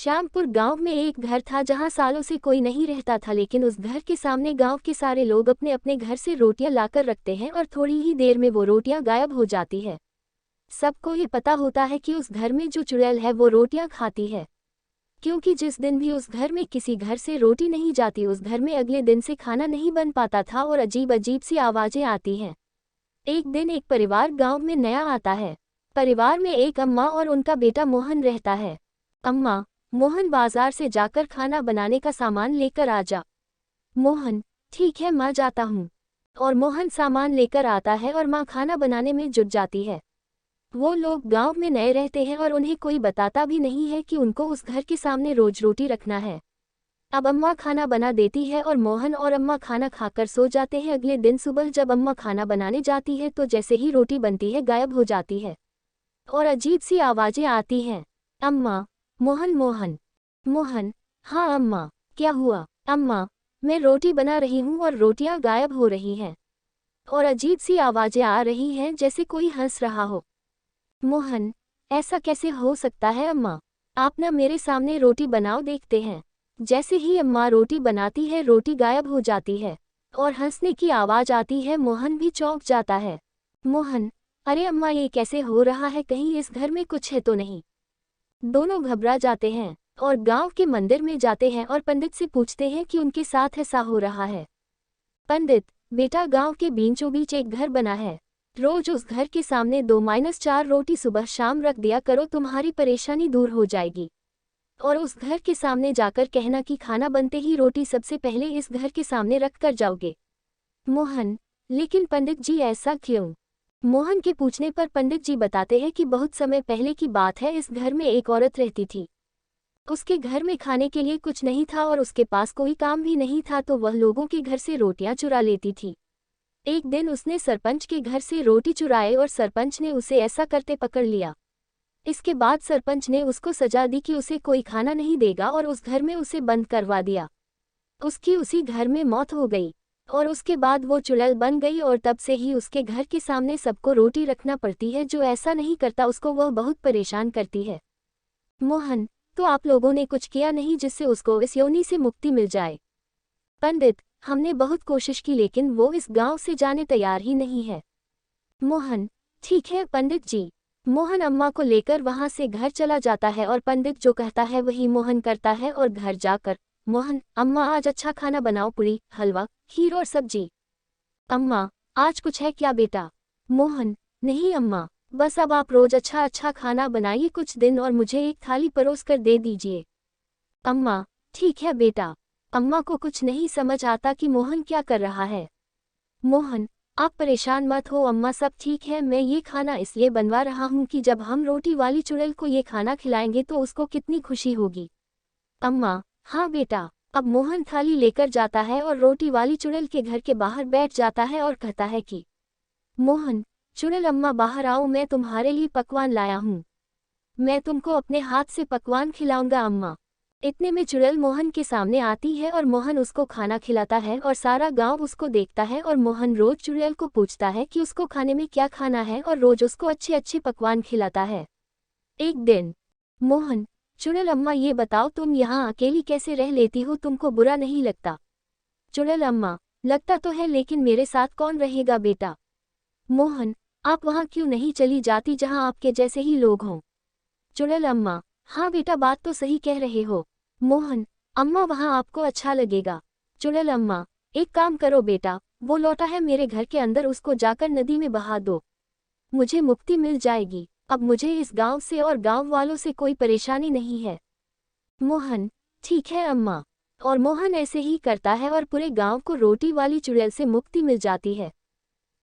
श्यामपुर गांव में एक घर था जहां सालों से कोई नहीं रहता था, लेकिन उस घर के सामने गांव के सारे लोग अपने अपने घर से रोटियां लाकर रखते हैं और थोड़ी ही देर में वो रोटियां गायब हो जाती है। सबको ये पता होता है कि उस घर में जो चुड़ैल है वो रोटियां खाती है, क्योंकि जिस दिन भी उस घर में किसी घर से रोटी नहीं जाती उस घर में अगले दिन से खाना नहीं बन पाता था और अजीब अजीब सी आवाजें आती हैं। एक दिन एक परिवार गाँव में नया आता है। परिवार में एक अम्मा और उनका बेटा मोहन रहता है। अम्मा, मोहन बाजार से जाकर खाना बनाने का सामान लेकर आ जा। मोहन, ठीक है माँ, जाता हूँ। और मोहन सामान लेकर आता है और माँ खाना बनाने में जुट जाती है। वो लोग गांव में नए रहते हैं और उन्हें कोई बताता भी नहीं है कि उनको उस घर के सामने रोज रोटी रखना है। अब अम्मा खाना बना देती है और मोहन और अम्मा खाना खाकर सो जाते हैं। अगले दिन सुबह जब अम्मा खाना बनाने जाती है तो जैसे ही रोटी बनती है गायब हो जाती है और अजीब सी आवाजें आती हैं। अम्मा, मोहन, मोहन, मोहन, हाँ अम्मा, क्या हुआ? अम्मा, मैं रोटी बना रही हूँ और रोटियां गायब हो रही हैं और अजीब सी आवाजें आ रही हैं जैसे कोई हंस रहा हो। मोहन, ऐसा कैसे हो सकता है अम्मा? आप ना मेरे सामने रोटी बनाओ, देखते हैं। जैसे ही अम्मा रोटी बनाती है रोटी गायब हो जाती है और हंसने की आवाज आती है। मोहन भी चौंक जाता है। मोहन, अरे अम्मा, ये कैसे हो रहा है? कहीं इस घर में कुछ है तो नहीं? दोनों घबरा जाते हैं और गांव के मंदिर में जाते हैं और पंडित से पूछते हैं कि उनके साथ ऐसा हो रहा है। पंडित, बेटा, गांव के बीचों बीच एक घर बना है। रोज उस घर के सामने 2-4 रोटी सुबह शाम रख दिया करो, तुम्हारी परेशानी दूर हो जाएगी। और उस घर के सामने जाकर कहना कि खाना बनते ही रोटी सबसे पहले इस घर के सामने रख कर जाओगे। मोहन, लेकिन पंडित जी ऐसा क्यों? मोहन के पूछने पर पंडित जी बताते हैं कि बहुत समय पहले की बात है। इस घर में एक औरत रहती थी। उसके घर में खाने के लिए कुछ नहीं था और उसके पास कोई काम भी नहीं था, तो वह लोगों के घर से रोटियां चुरा लेती थी। एक दिन उसने सरपंच के घर से रोटी चुराए और सरपंच ने उसे ऐसा करते पकड़ लिया। इसके बाद सरपंच ने उसको सजा दी कि उसे कोई खाना नहीं देगा और उस घर में उसे बंद करवा दिया। उसकी उसी घर में मौत हो गई और उसके बाद वो चुड़ैल बन गई और तब से ही उसके घर के सामने सबको रोटी रखना पड़ती है। जो ऐसा नहीं करता उसको वह बहुत परेशान करती है। मोहन, तो आप लोगों ने कुछ किया नहीं जिससे उसको इस योनि से मुक्ति मिल जाए? पंडित, हमने बहुत कोशिश की लेकिन वो इस गांव से जाने तैयार ही नहीं है। मोहन, ठीक है पंडित जी। मोहन अम्मा को लेकर वहां से घर चला जाता है और पंडित जो कहता है वही मोहन करता है और घर जाकर, मोहन, अम्मा आज अच्छा खाना बनाओ, पूरी, हलवा, खीर और सब्जी। अम्मा, आज कुछ है क्या बेटा? मोहन, नहीं अम्मा, बस अब आप रोज अच्छा अच्छा खाना बनाइए कुछ दिन और मुझे एक थाली परोस कर दे दीजिए। अम्मा, ठीक है बेटा। अम्मा को कुछ नहीं समझ आता कि मोहन क्या कर रहा है। मोहन, आप परेशान मत हो अम्मा, सब ठीक है। मैं ये खाना इसलिए बनवा रहा हूँ कि जब हम रोटी वाली चुड़ैल को ये खाना खिलाएंगे तो उसको कितनी खुशी होगी। अम्मा, हाँ बेटा। अब मोहन थाली लेकर जाता है और रोटी वाली चुड़ैल के घर के बाहर बैठ जाता है और कहता है कि मोहन, चुड़ैल अम्मा बाहर आओ, मैं तुम्हारे लिए पकवान लाया हूँ। मैं तुमको अपने हाथ से पकवान खिलाऊंगा अम्मा। इतने में चुड़ैल मोहन के सामने आती है और मोहन उसको खाना खिलाता है और सारा गांव उसको देखता है और मोहन रोज चुड़ैल को पूछता है कि उसको खाने में क्या खाना है और रोज उसको अच्छे अच्छे पकवान खिलाता है। एक दिन, मोहन, चुड़ैल अम्मा ये बताओ तुम यहाँ अकेली कैसे रह लेती हो, तुमको बुरा नहीं लगता? चुड़ैल अम्मा, लगता तो है लेकिन मेरे साथ कौन रहेगा बेटा? मोहन, आप वहाँ क्यों नहीं चली जाती जहाँ आपके जैसे ही लोग हों? चुड़ैल अम्मा, हाँ बेटा, बात तो सही कह रहे हो। मोहन, अम्मा वहाँ आपको अच्छा लगेगा। चुड़ैल अम्मा, एक काम करो बेटा, वो लौटा है मेरे घर के अंदर, उसको जाकर नदी में बहा दो, मुझे मुक्ति मिल जाएगी। अब मुझे इस गांव से और गांव वालों से कोई परेशानी नहीं है। मोहन, ठीक है अम्मा। और मोहन ऐसे ही करता है और पूरे गांव को रोटी वाली चुड़ैल से मुक्ति मिल जाती है।